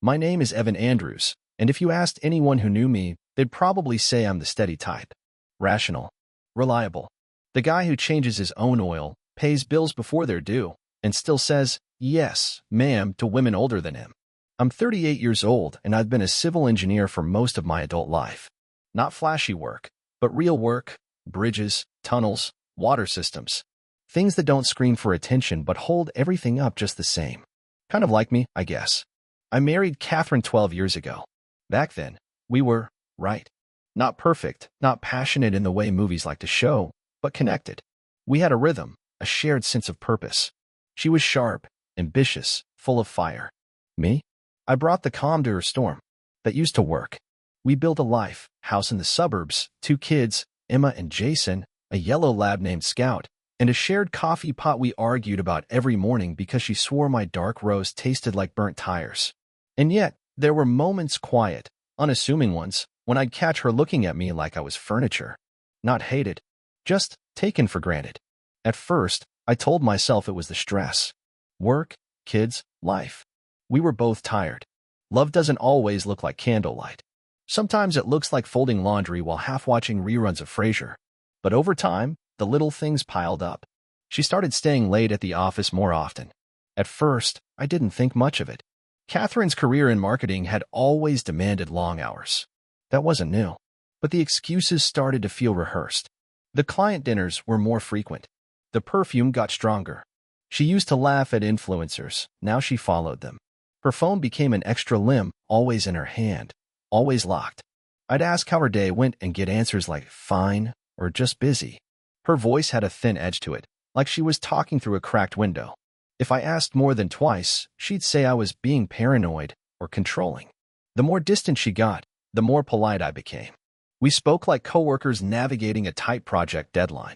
My name is Evan Andrews, and if you asked anyone who knew me, they'd probably say I'm the steady type. Rational. Reliable. The guy who changes his own oil, pays bills before they're due, and still says, yes, ma'am, to women older than him. I'm 38 years old, and I've been a civil engineer for most of my adult life. Not flashy work, but real work, bridges, tunnels, water systems. Things that don't scream for attention but hold everything up just the same. Kind of like me, I guess. I married Catherine 12 years ago. Back then, we were, right. Not perfect, not passionate in the way movies like to show, but connected. We had a rhythm, a shared sense of purpose. She was sharp, ambitious, full of fire. Me? I brought the calm to her storm. That used to work. We built a life, house in the suburbs, 2 kids, Emma and Jason, a yellow lab named Scout, and a shared coffee pot we argued about every morning because she swore my dark roast tasted like burnt tires. And yet, there were moments, quiet, unassuming ones, when I'd catch her looking at me like I was furniture. Not hated, just taken for granted. At first, I told myself it was the stress. Work, kids, life. We were both tired. Love doesn't always look like candlelight. Sometimes it looks like folding laundry while half-watching reruns of Frasier. But over time, the little things piled up. She started staying late at the office more often. At first, I didn't think much of it. Catherine's career in marketing had always demanded long hours. That wasn't new. But the excuses started to feel rehearsed. The client dinners were more frequent. The perfume got stronger. She used to laugh at influencers. Now she followed them. Her phone became an extra limb, always in her hand, always locked. I'd ask how her day went and get answers like, fine, or just busy. Her voice had a thin edge to it, like she was talking through a cracked window. If I asked more than twice, she'd say I was being paranoid or controlling. The more distant she got, the more polite I became. We spoke like coworkers navigating a tight project deadline.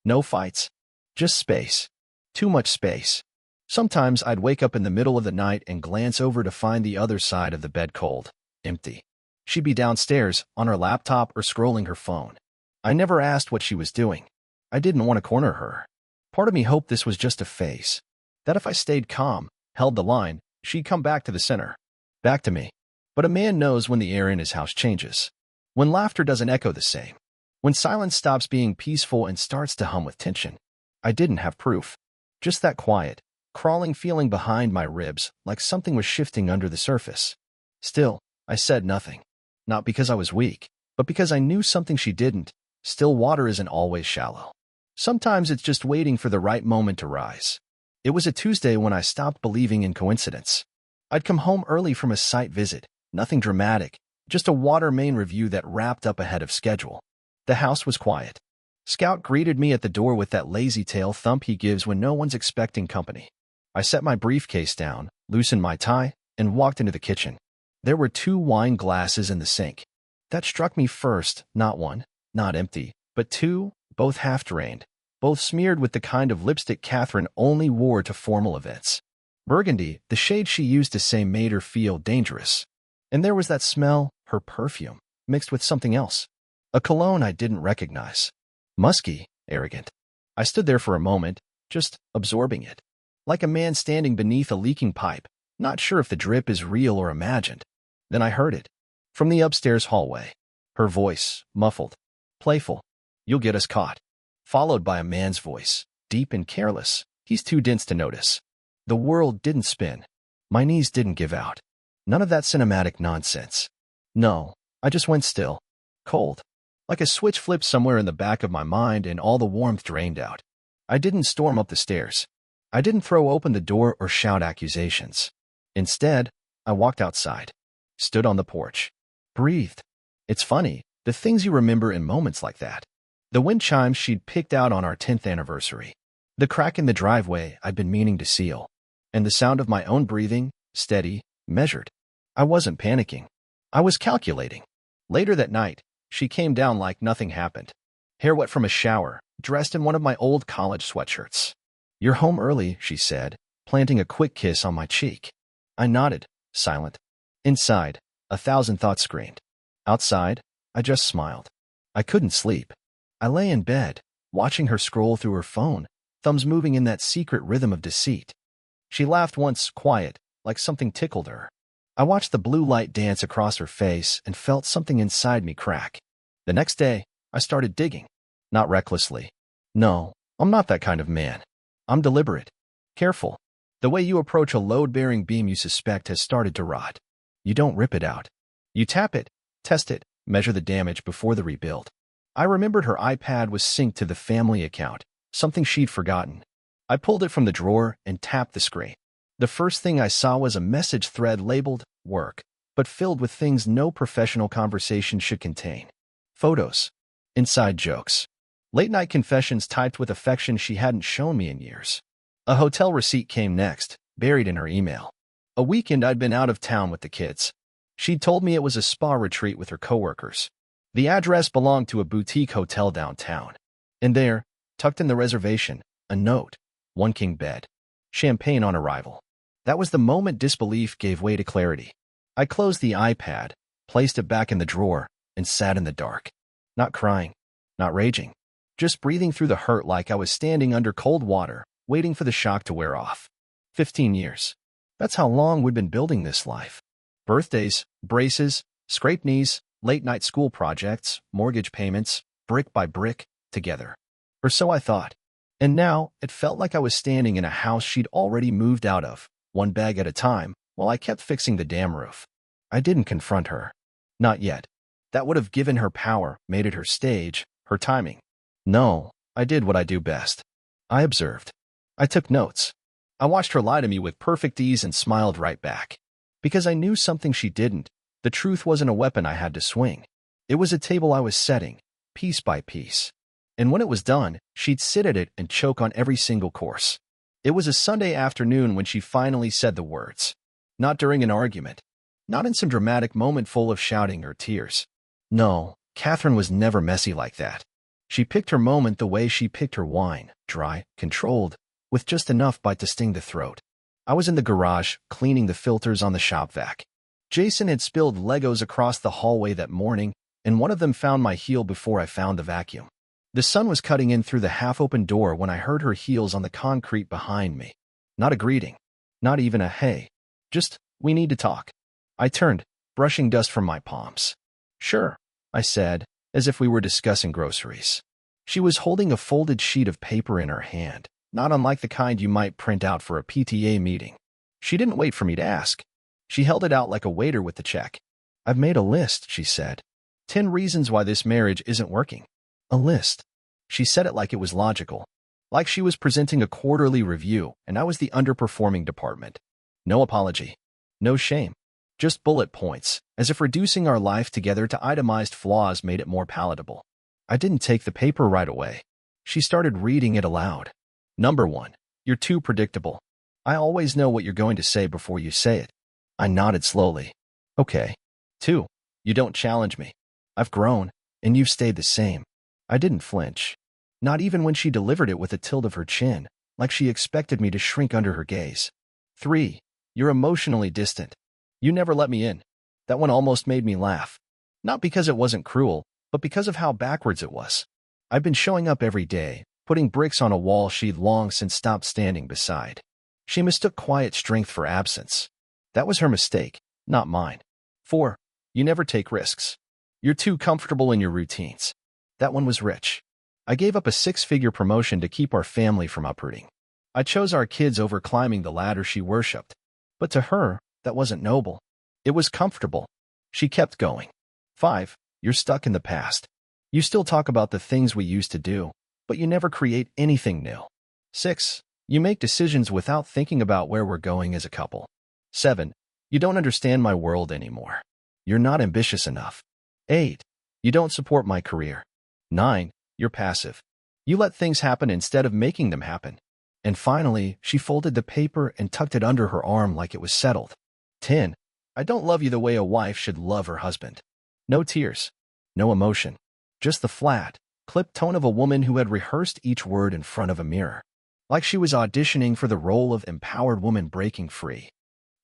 No fights, just space. Too much space. Sometimes I'd wake up in the middle of the night and glance over to find the other side of the bed cold, empty. She'd be downstairs, on her laptop or scrolling her phone. I never asked what she was doing. I didn't want to corner her. Part of me hoped this was just a phase. That if I stayed calm, held the line, she'd come back to the center. Back to me. But a man knows when the air in his house changes. When laughter doesn't echo the same. When silence stops being peaceful and starts to hum with tension. I didn't have proof. Just that quiet, crawling feeling behind my ribs, like something was shifting under the surface. Still, I said nothing. Not because I was weak, but because I knew something she didn't. Still water isn't always shallow. Sometimes it's just waiting for the right moment to rise. It was a Tuesday when I stopped believing in coincidence. I'd come home early from a site visit, nothing dramatic, just a water main review that wrapped up ahead of schedule. The house was quiet. Scout greeted me at the door with that lazy tail thump he gives when no one's expecting company. I set my briefcase down, loosened my tie, and walked into the kitchen. There were 2 wine glasses in the sink. That struck me first, not one, not empty, but 2, both half-drained, both smeared with the kind of lipstick Catherine only wore to formal events. Burgundy, the shade she used to say made her feel dangerous. And there was that smell, her perfume, mixed with something else. A cologne I didn't recognize. Musky, arrogant. I stood there for a moment, just absorbing it. Like a man standing beneath a leaking pipe, not sure if the drip is real or imagined. Then I heard it. From the upstairs hallway. Her voice, muffled, playful. You'll get us caught. Followed by a man's voice, deep and careless. He's too dense to notice. The world didn't spin. My knees didn't give out. None of that cinematic nonsense. No, I just went still. Cold. Like a switch flipped somewhere in the back of my mind and all the warmth drained out. I didn't storm up the stairs. I didn't throw open the door or shout accusations. Instead, I walked outside. Stood on the porch. Breathed. It's funny, the things you remember in moments like that. The wind chimes she'd picked out on our 10th anniversary. The crack in the driveway I'd been meaning to seal. And the sound of my own breathing, steady, measured. I wasn't panicking. I was calculating. Later that night, she came down like nothing happened. Hair wet from a shower, dressed in one of my old college sweatshirts. You're home early, she said, planting a quick kiss on my cheek. I nodded, silent. Inside, 1,000 thoughts screamed. Outside, I just smiled. I couldn't sleep. I lay in bed, watching her scroll through her phone, thumbs moving in that secret rhythm of deceit. She laughed once, quiet, like something tickled her. I watched the blue light dance across her face and felt something inside me crack. The next day, I started digging. Not recklessly. No, I'm not that kind of man. I'm deliberate. Careful. The way you approach a load-bearing beam you suspect has started to rot. You don't rip it out. You tap it, test it, measure the damage before the rebuild. I remembered her iPad was synced to the family account, something she'd forgotten. I pulled it from the drawer and tapped the screen. The first thing I saw was a message thread labeled work, but filled with things no professional conversation should contain. Photos. Inside jokes. Late-night confessions typed with affection she hadn't shown me in years. A hotel receipt came next, buried in her email. A weekend I'd been out of town with the kids. She'd told me it was a spa retreat with her coworkers. The address belonged to a boutique hotel downtown. And there, tucked in the reservation, a note, 1 king bed. Champagne on arrival. That was the moment disbelief gave way to clarity. I closed the iPad, placed it back in the drawer, and sat in the dark. Not crying, not raging, just breathing through the hurt like I was standing under cold water, waiting for the shock to wear off. 15 years. That's how long we'd been building this life. Birthdays, braces, scraped knees, late-night school projects, mortgage payments, brick by brick, together. Or so I thought. And now, it felt like I was standing in a house she'd already moved out of, one bag at a time, while I kept fixing the damn roof. I didn't confront her. Not yet. That would have given her power, made it her stage, her timing. No, I did what I do best. I observed. I took notes. I watched her lie to me with perfect ease and smiled right back. Because I knew something she didn't. The truth wasn't a weapon I had to swing. It was a table I was setting, piece by piece. And when it was done, she'd sit at it and choke on every single course. It was a Sunday afternoon when she finally said the words. Not during an argument. Not in some dramatic moment full of shouting or tears. No, Catherine was never messy like that. She picked her moment the way she picked her wine, dry, controlled, with just enough bite to sting the throat. I was in the garage, cleaning the filters on the shop vac. Jason had spilled Legos across the hallway that morning, and one of them found my heel before I found the vacuum. The sun was cutting in through the half-open door when I heard her heels on the concrete behind me. Not a greeting. Not even a hey. Just, we need to talk. I turned, brushing dust from my palms. Sure, I said, as if we were discussing groceries. She was holding a folded sheet of paper in her hand, not unlike the kind you might print out for a PTA meeting. She didn't wait for me to ask. She held it out like a waiter with the check. I've made a list, she said. 10 reasons why this marriage isn't working. A list. She said it like it was logical. Like she was presenting a quarterly review and I was the underperforming department. No apology. No shame. Just bullet points, as if reducing our life together to itemized flaws made it more palatable. I didn't take the paper right away. She started reading it aloud. Number 1. You're too predictable. I always know what you're going to say before you say it. I nodded slowly. Okay. 2. You don't challenge me. I've grown, and you've stayed the same. I didn't flinch. Not even when she delivered it with a tilt of her chin, like she expected me to shrink under her gaze. 3. You're emotionally distant. You never let me in. That one almost made me laugh. Not because it wasn't cruel, but because of how backwards it was. I've been showing up every day, putting bricks on a wall she'd long since stopped standing beside. She mistook quiet strength for absence. That was her mistake, not mine. 4. You never take risks. You're too comfortable in your routines. That one was rich. I gave up a 6-figure promotion to keep our family from uprooting. I chose our kids over climbing the ladder she worshipped. But to her, that wasn't noble. It was comfortable. She kept going. 5. You're stuck in the past. You still talk about the things we used to do, but you never create anything new. 6. You make decisions without thinking about where we're going as a couple. 7. You don't understand my world anymore. You're not ambitious enough. 8. You don't support my career. 9. You're passive. You let things happen instead of making them happen. And finally, she folded the paper and tucked it under her arm like it was settled. 10. I don't love you the way a wife should love her husband. No tears. No emotion. Just the flat, clipped tone of a woman who had rehearsed each word in front of a mirror. Like she was auditioning for the role of empowered woman breaking free.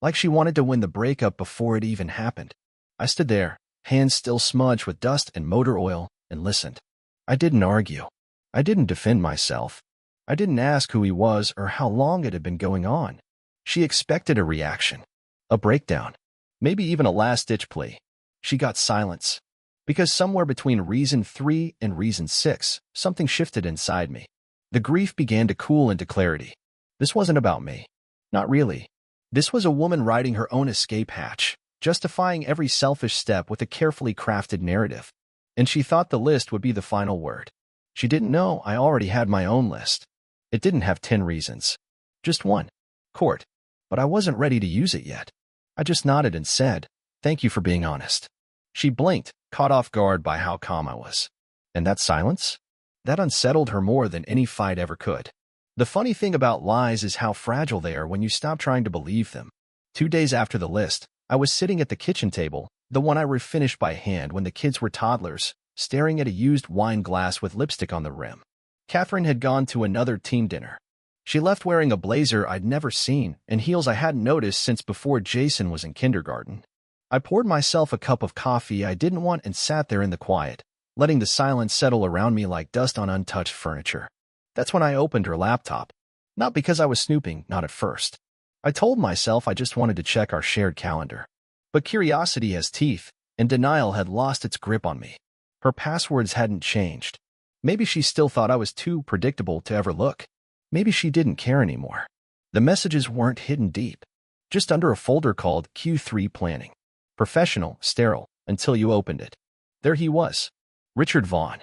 Like she wanted to win the breakup before it even happened. I stood there, hands still smudged with dust and motor oil, and listened. I didn't argue. I didn't defend myself. I didn't ask who he was or how long it had been going on. She expected a reaction. A breakdown. Maybe even a last-ditch plea. She got silence. Because somewhere between reason 3 and reason 6, something shifted inside me. The grief began to cool into clarity. This wasn't about me. Not really. This was a woman writing her own escape hatch, justifying every selfish step with a carefully crafted narrative. And she thought the list would be the final word. She didn't know I already had my own list. It didn't have 10 reasons. Just one. Court. But I wasn't ready to use it yet. I just nodded and said, "Thank you for being honest." She blinked, caught off guard by how calm I was. And that silence? That unsettled her more than any fight ever could. The funny thing about lies is how fragile they are when you stop trying to believe them. 2 days after the list, I was sitting at the kitchen table, the one I refinished by hand when the kids were toddlers, staring at a used wine glass with lipstick on the rim. Catherine had gone to another team dinner. She left wearing a blazer I'd never seen and heels I hadn't noticed since before Jason was in kindergarten. I poured myself a cup of coffee I didn't want and sat there in the quiet, letting the silence settle around me like dust on untouched furniture. That's when I opened her laptop. Not because I was snooping, not at first. I told myself I just wanted to check our shared calendar. But curiosity has teeth, and denial had lost its grip on me. Her passwords hadn't changed. Maybe she still thought I was too predictable to ever look. Maybe she didn't care anymore. The messages weren't hidden deep, just under a folder called Q3 Planning. Professional, sterile, until you opened it. There he was. Richard Vaughn.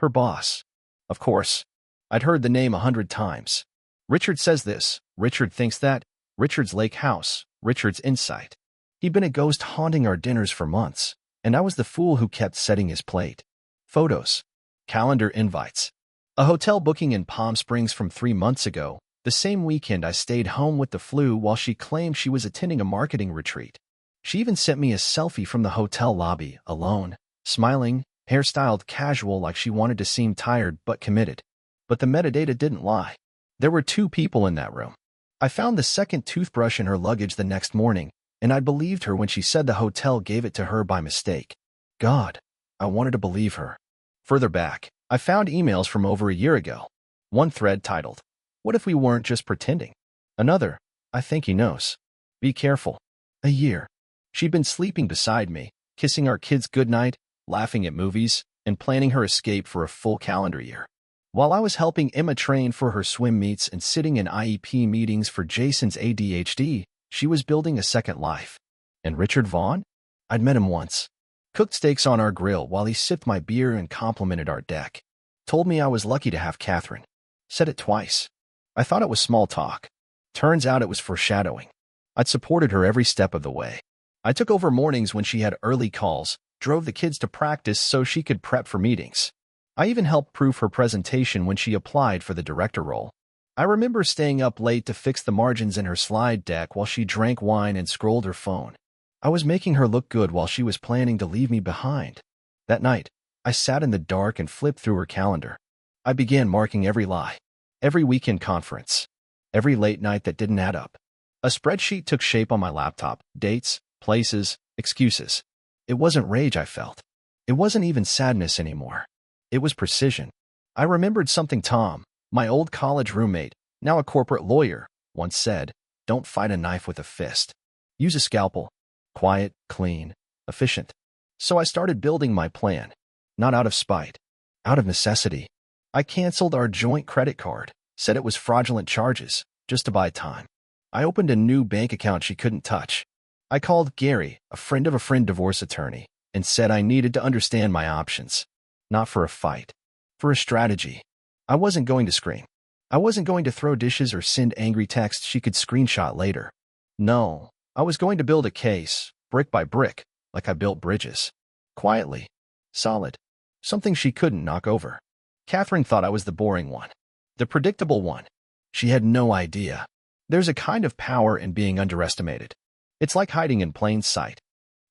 Her boss. Of course. I'd heard the name 100 times. Richard says this, Richard thinks that, Richard's lake house, Richard's insight. He'd been a ghost haunting our dinners for months, and I was the fool who kept setting his plate. Photos. Calendar invites. A hotel booking in Palm Springs from 3 months ago, the same weekend I stayed home with the flu while she claimed she was attending a marketing retreat. She even sent me a selfie from the hotel lobby, alone, smiling, hairstyled casual like she wanted to seem tired but committed. But the metadata didn't lie. There were 2 people in that room. I found the second toothbrush in her luggage the next morning, and I believed her when she said the hotel gave it to her by mistake. God, I wanted to believe her. Further back, I found emails from over a year ago. One thread titled, "What if we weren't just pretending?" Another, "I think he knows. Be careful." A year. She'd been sleeping beside me, kissing our kids goodnight, laughing at movies, and planning her escape for a full calendar year. While I was helping Emma train for her swim meets and sitting in IEP meetings for Jason's ADHD, she was building a second life. And Richard Vaughn? I'd met him once. Cooked steaks on our grill while he sipped my beer and complimented our deck. Told me I was lucky to have Catherine. Said it twice. I thought it was small talk. Turns out it was foreshadowing. I'd supported her every step of the way. I took over mornings when she had early calls, drove the kids to practice so she could prep for meetings. I even helped proof her presentation when she applied for the director role. I remember staying up late to fix the margins in her slide deck while she drank wine and scrolled her phone. I was making her look good while she was planning to leave me behind. That night, I sat in the dark and flipped through her calendar. I began marking every lie, every weekend conference, every late night that didn't add up. A spreadsheet took shape on my laptop, dates, places, excuses. It wasn't rage I felt. It wasn't even sadness anymore. It was precision. I remembered something Tom, my old college roommate, now a corporate lawyer, once said, "Don't fight a knife with a fist. Use a scalpel. Quiet, clean, efficient." So I started building my plan. Not out of spite. Out of necessity. I canceled our joint credit card, said it was fraudulent charges, just to buy time. I opened a new bank account she couldn't touch. I called Gary, a friend of a friend divorce attorney, and said I needed to understand my options. Not for a fight. For a strategy. I wasn't going to scream. I wasn't going to throw dishes or send angry texts she could screenshot later. No, I was going to build a case, brick by brick, like I built bridges. Quietly. Solid. Something she couldn't knock over. Catherine thought I was the boring one. The predictable one. She had no idea. There's a kind of power in being underestimated. It's like hiding in plain sight.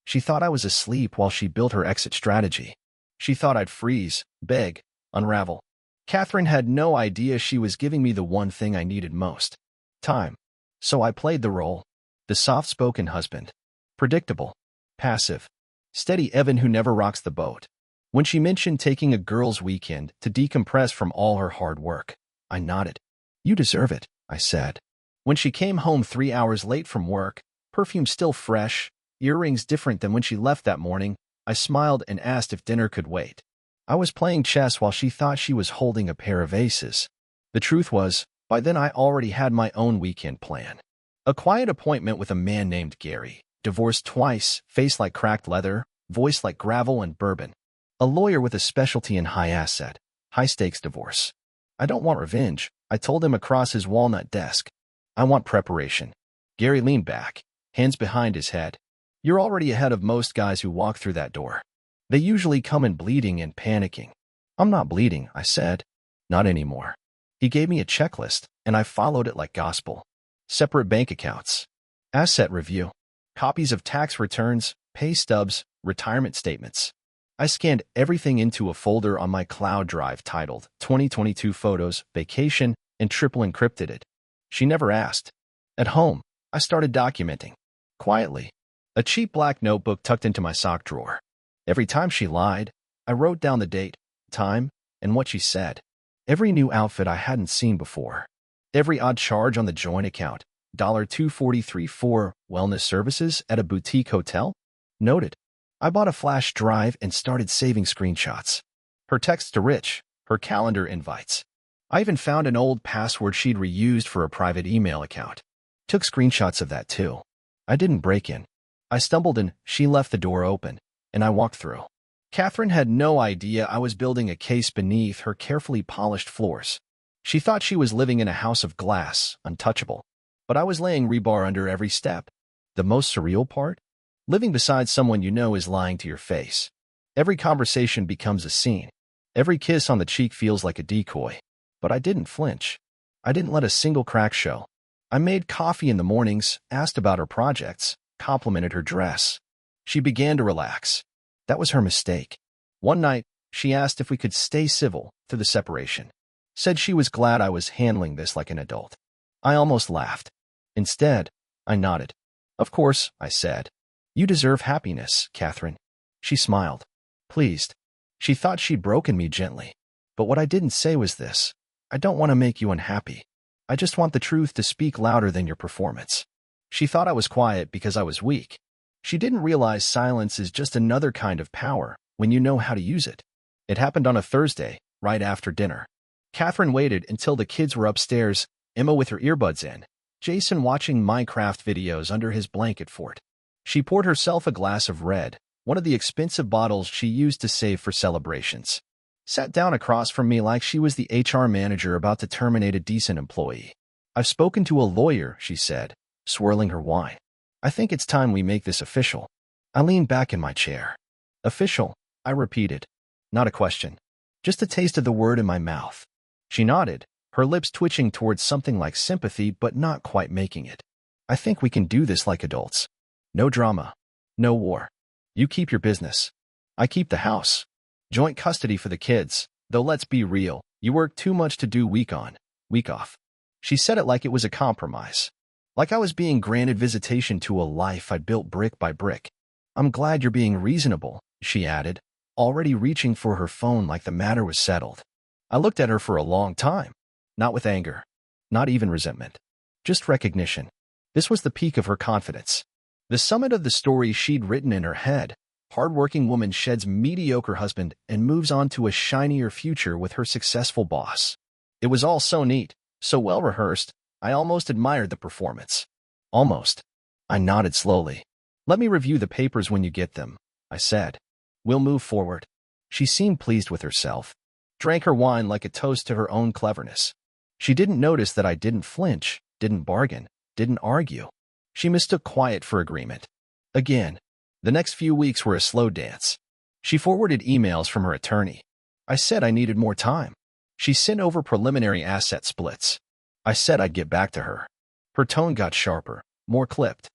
She thought I was asleep while she built her exit strategy. She thought I'd freeze, beg, unravel. Catherine had no idea she was giving me the one thing I needed most. Time. So I played the role. The soft-spoken husband. Predictable. Passive. Steady Evan who never rocks the boat. When she mentioned taking a girls' weekend to decompress from all her hard work, I nodded. "You deserve it," I said. When she came home 3 hours late from work, perfume still fresh, earrings different than when she left that morning. I smiled and asked if dinner could wait. I was playing chess while she thought she was holding a pair of aces. The truth was, by then I already had my own weekend plan. A quiet appointment with a man named Gary, divorced twice, face like cracked leather, voice like gravel and bourbon. A lawyer with a specialty in high-asset, high-stakes divorce. I don't want revenge, I told him across his walnut desk. I want preparation. Gary leaned back, hands behind his head. You're already ahead of most guys who walk through that door. They usually come in bleeding and panicking. I'm not bleeding, I said. Not anymore. He gave me a checklist, and I followed it like gospel. Separate bank accounts. Asset review. Copies of tax returns, pay stubs, retirement statements. I scanned everything into a folder on my cloud drive titled 2022 Photos, Vacation, and triple encrypted it. She never asked. At home, I started documenting. Quietly. A cheap black notebook tucked into my sock drawer. Every time she lied, I wrote down the date, time, and what she said. Every new outfit I hadn't seen before. Every odd charge on the joint account, $243 for wellness services at a boutique hotel. Noted. I bought a flash drive and started saving screenshots. Her texts to Rich, her calendar invites. I even found an old password she'd reused for a private email account. Took screenshots of that too. I didn't break in. I stumbled in, she left the door open, and I walked through. Catherine had no idea I was building a case beneath her carefully polished floors. She thought she was living in a house of glass, untouchable. But I was laying rebar under every step. The most surreal part? Living beside someone you know is lying to your face. Every conversation becomes a scene. Every kiss on the cheek feels like a decoy. But I didn't flinch. I didn't let a single crack show. I made coffee in the mornings, asked about her projects, complimented her dress. She began to relax. That was her mistake. One night, she asked if we could stay civil through the separation. Said she was glad I was handling this like an adult. I almost laughed. Instead, I nodded. Of course, I said. You deserve happiness, Catherine. She smiled. Pleased. She thought she'd broken me gently. But what I didn't say was this. I don't want to make you unhappy. I just want the truth to speak louder than your performance. She thought I was quiet because I was weak. She didn't realize silence is just another kind of power when you know how to use it. It happened on a Thursday, right after dinner. Catherine waited until the kids were upstairs, Emma with her earbuds in, Jason watching Minecraft videos under his blanket fort. She poured herself a glass of red, one of the expensive bottles she used to save for celebrations. Sat down across from me like she was the HR manager about to terminate a decent employee. I've spoken to a lawyer, she said, swirling her wine. I think it's time we make this official. I leaned back in my chair. Official, I repeated. Not a question. Just a taste of the word in my mouth. She nodded, her lips twitching towards something like sympathy but not quite making it. I think we can do this like adults. No drama. No war. You keep your business. I keep the house. Joint custody for the kids, though let's be real, you work too much to do week on, week off. She said it like it was a compromise. Like I was being granted visitation to a life I'd built brick by brick. I'm glad you're being reasonable, she added, already reaching for her phone like the matter was settled. I looked at her for a long time. Not with anger. Not even resentment. Just recognition. This was the peak of her confidence. The summit of the story she'd written in her head. Hardworking woman sheds mediocre husband and moves on to a shinier future with her successful boss. It was all so neat, so well rehearsed, I almost admired the performance. Almost. I nodded slowly. Let me review the papers when you get them, I said. We'll move forward. She seemed pleased with herself. Drank her wine like a toast to her own cleverness. She didn't notice that I didn't flinch, didn't bargain, didn't argue. She mistook quiet for agreement. Again. The next few weeks were a slow dance. She forwarded emails from her attorney. I said I needed more time. She sent over preliminary asset splits. I said I'd get back to her. Her tone got sharper, more clipped.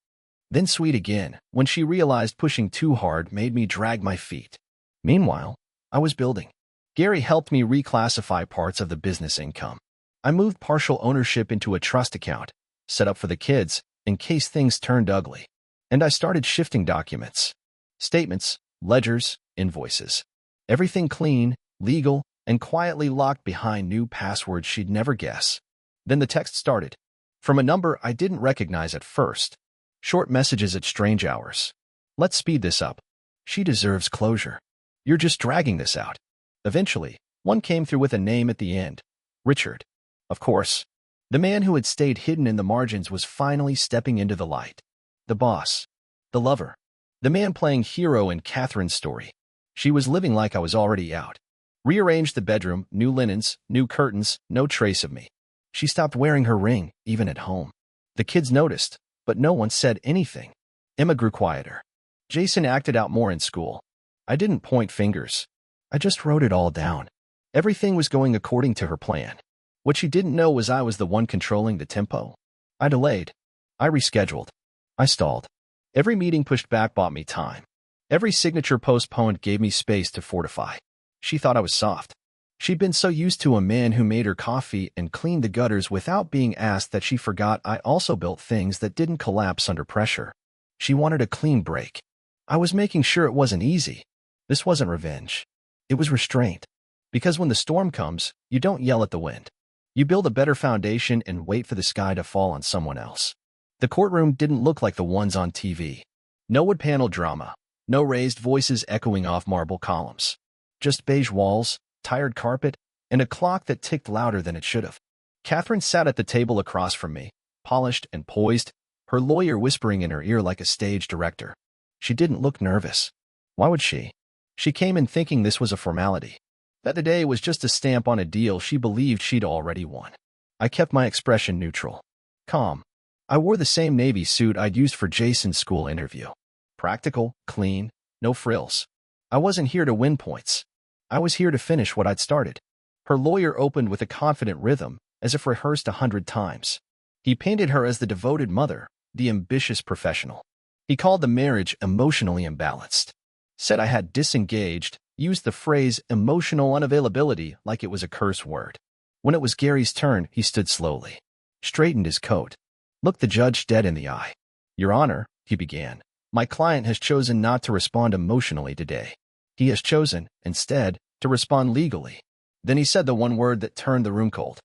Then sweet again, when she realized pushing too hard made me drag my feet. Meanwhile, I was building. Gary helped me reclassify parts of the business income. I moved partial ownership into a trust account, set up for the kids, in case things turned ugly. And I started shifting documents. Statements, ledgers, invoices. Everything clean, legal, and quietly locked behind new passwords she'd never guess. Then the text started. From a number I didn't recognize at first. Short messages at strange hours. Let's speed this up. She deserves closure. You're just dragging this out. Eventually, one came through with a name at the end. Richard. Of course. The man who had stayed hidden in the margins was finally stepping into the light. The boss. The lover. The man playing hero in Catherine's story. She was living like I was already out. Rearranged the bedroom, new linens, new curtains, no trace of me. She stopped wearing her ring, even at home. The kids noticed, but no one said anything. Emma grew quieter. Jason acted out more in school. I didn't point fingers. I just wrote it all down. Everything was going according to her plan. What she didn't know was I was the one controlling the tempo. I delayed. I rescheduled. I stalled. Every meeting pushed back bought me time. Every signature postponed gave me space to fortify. She thought I was soft. She'd been so used to a man who made her coffee and cleaned the gutters without being asked that she forgot I also built things that didn't collapse under pressure. She wanted a clean break. I was making sure it wasn't easy. This wasn't revenge. It was restraint. Because when the storm comes, you don't yell at the wind. You build a better foundation and wait for the sky to fall on someone else. The courtroom didn't look like the ones on TV. No wood panel drama. No raised voices echoing off marble columns. Just beige walls, tired carpet, and a clock that ticked louder than it should have. Catherine sat at the table across from me, polished and poised, her lawyer whispering in her ear like a stage director. She didn't look nervous. Why would she? She came in thinking this was a formality. That the day was just a stamp on a deal she believed she'd already won. I kept my expression neutral. Calm. I wore the same navy suit I'd used for Jason's school interview. Practical, clean, no frills. I wasn't here to win points. I was here to finish what I'd started. Her lawyer opened with a confident rhythm, as if rehearsed 100 times. He painted her as the devoted mother, the ambitious professional. He called the marriage emotionally imbalanced. Said I had disengaged, used the phrase emotional unavailability like it was a curse word. When it was Gary's turn, he stood slowly, straightened his coat, looked the judge dead in the eye. Your Honor, he began, my client has chosen not to respond emotionally today. He has chosen, instead, to respond legally. Then he said the one word that turned the room cold.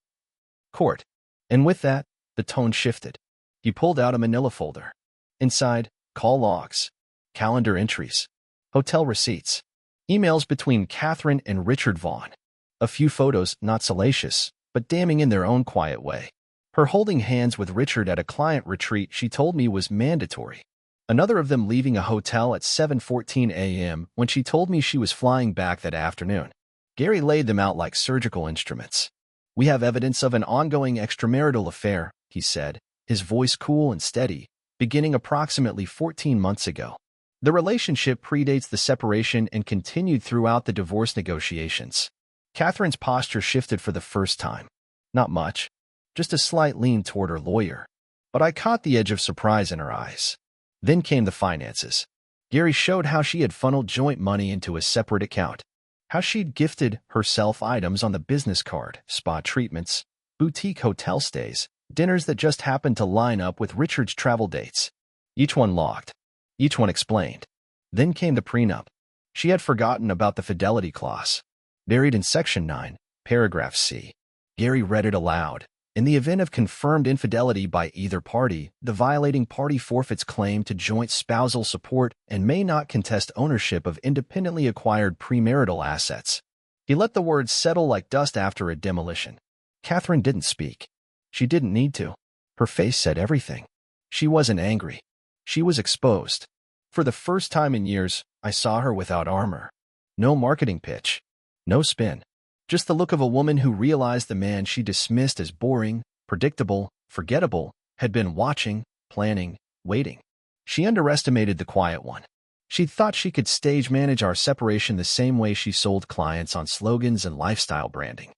Court. And with that, the tone shifted. He pulled out a manila folder. Inside, call logs, calendar entries, hotel receipts, emails between Catherine and Richard Vaughn. A few photos, not salacious, but damning in their own quiet way. Her holding hands with Richard at a client retreat she told me was mandatory. Another of them leaving a hotel at 7:14 a.m. when she told me she was flying back that afternoon. Gary laid them out like surgical instruments. We have evidence of an ongoing extramarital affair, he said, his voice cool and steady, beginning approximately 14 months ago. The relationship predates the separation and continued throughout the divorce negotiations. Catherine's posture shifted for the first time. Not much, just a slight lean toward her lawyer. But I caught the edge of surprise in her eyes. Then came the finances. Gary showed how she had funneled joint money into a separate account, how she'd gifted herself items on the business card, spa treatments, boutique hotel stays, dinners that just happened to line up with Richard's travel dates. Each one logged. Each one explained. Then came the prenup. She had forgotten about the fidelity clause. Buried in Section 9, Paragraph C. Gary read it aloud. In the event of confirmed infidelity by either party, the violating party forfeits claim to joint spousal support and may not contest ownership of independently acquired premarital assets. He let the words settle like dust after a demolition. Catherine didn't speak. She didn't need to. Her face said everything. She wasn't angry. She was exposed. For the first time in years, I saw her without armor. No marketing pitch. No spin. Just the look of a woman who realized the man she dismissed as boring, predictable, forgettable, had been watching, planning, waiting. She underestimated the quiet one. She'd thought she could stage manage our separation the same way she sold clients on slogans and lifestyle branding.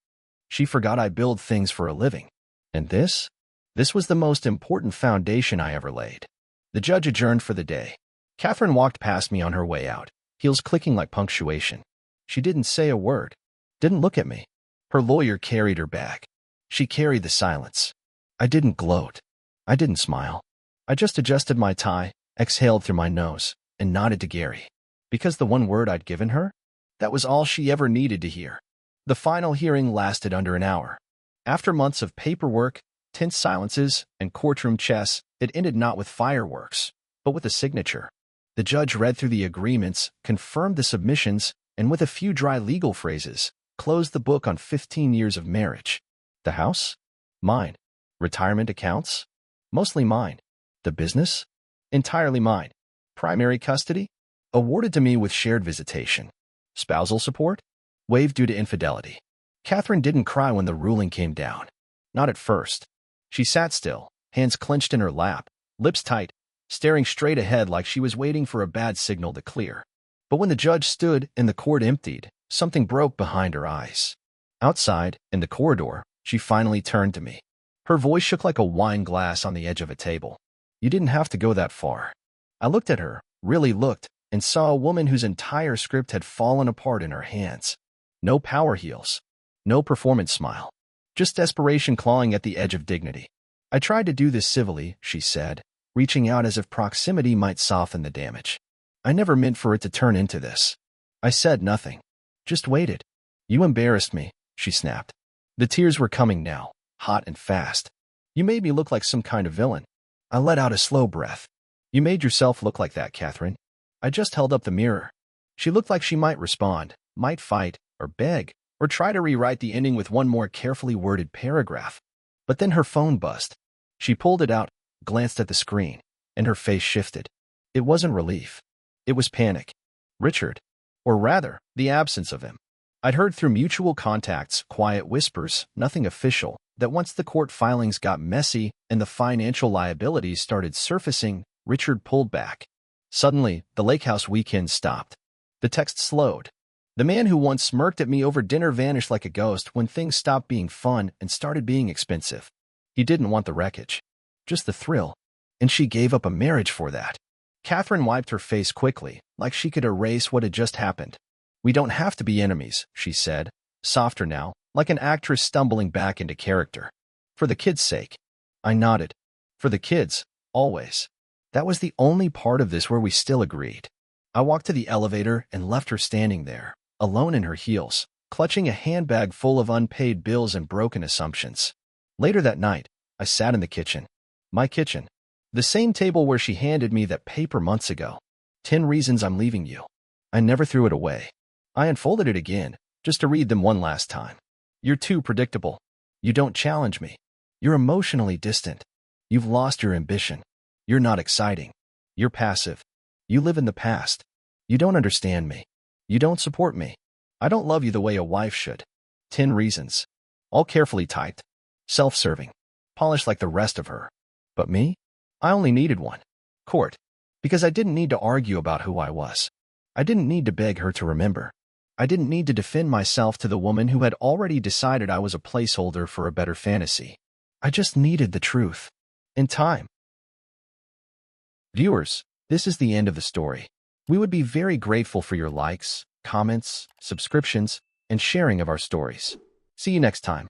She forgot I build things for a living. And this? This was the most important foundation I ever laid. The judge adjourned for the day. Catherine walked past me on her way out, heels clicking like punctuation. She didn't say a word. Didn't look at me. Her lawyer carried her bag. She carried the silence. I didn't gloat. I didn't smile. I just adjusted my tie, exhaled through my nose, and nodded to Gary. Because the one word I'd given her? That was all she ever needed to hear. The final hearing lasted under an hour. After months of paperwork, tense silences, and courtroom chess, it ended not with fireworks, but with a signature. The judge read through the agreements, confirmed the submissions, and with a few dry legal phrases, closed the book on 15 years of marriage. The house? Mine. Retirement accounts? Mostly mine. The business? Entirely mine. Primary custody? Awarded to me with shared visitation. Spousal support? Waived due to infidelity. Catherine didn't cry when the ruling came down. Not at first. She sat still, hands clenched in her lap, lips tight, staring straight ahead like she was waiting for a bad signal to clear. But when the judge stood and the court emptied, something broke behind her eyes. Outside, in the corridor, she finally turned to me. Her voice shook like a wine glass on the edge of a table. You didn't have to go that far. I looked at her, really looked, and saw a woman whose entire script had fallen apart in her hands. No power heels. No performance smile. Just desperation clawing at the edge of dignity. I tried to do this civilly, she said, reaching out as if proximity might soften the damage. I never meant for it to turn into this. I said nothing. Just waited. You embarrassed me, she snapped. The tears were coming now, hot and fast. You made me look like some kind of villain. I let out a slow breath. You made yourself look like that, Catherine. I just held up the mirror. She looked like she might respond, might fight, or beg, or try to rewrite the ending with one more carefully worded paragraph. But then her phone buzzed. She pulled it out, glanced at the screen, and her face shifted. It wasn't relief. It was panic. Richard. Or rather, the absence of him. I'd heard through mutual contacts, quiet whispers, nothing official, that once the court filings got messy and the financial liabilities started surfacing, Richard pulled back. Suddenly, the lake house weekend stopped. The text slowed. The man who once smirked at me over dinner vanished like a ghost when things stopped being fun and started being expensive. He didn't want the wreckage. Just the thrill. And she gave up a marriage for that. Catherine wiped her face quickly, like she could erase what had just happened. We don't have to be enemies, she said, softer now, like an actress stumbling back into character. For the kids' sake. I nodded. For the kids, always. That was the only part of this where we still agreed. I walked to the elevator and left her standing there, alone in her heels, clutching a handbag full of unpaid bills and broken assumptions. Later that night, I sat in the kitchen. My kitchen. The same table where she handed me that paper months ago. 10 reasons I'm leaving you. I never threw it away. I unfolded it again, just to read them one last time. You're too predictable. You don't challenge me. You're emotionally distant. You've lost your ambition. You're not exciting. You're passive. You live in the past. You don't understand me. You don't support me. I don't love you the way a wife should. 10 reasons. All carefully typed. Self-serving. Polished like the rest of her. But me? I only needed one. Court. Because I didn't need to argue about who I was. I didn't need to beg her to remember. I didn't need to defend myself to the woman who had already decided I was a placeholder for a better fantasy. I just needed the truth. In time. Viewers, this is the end of the story. We would be very grateful for your likes, comments, subscriptions, and sharing of our stories. See you next time.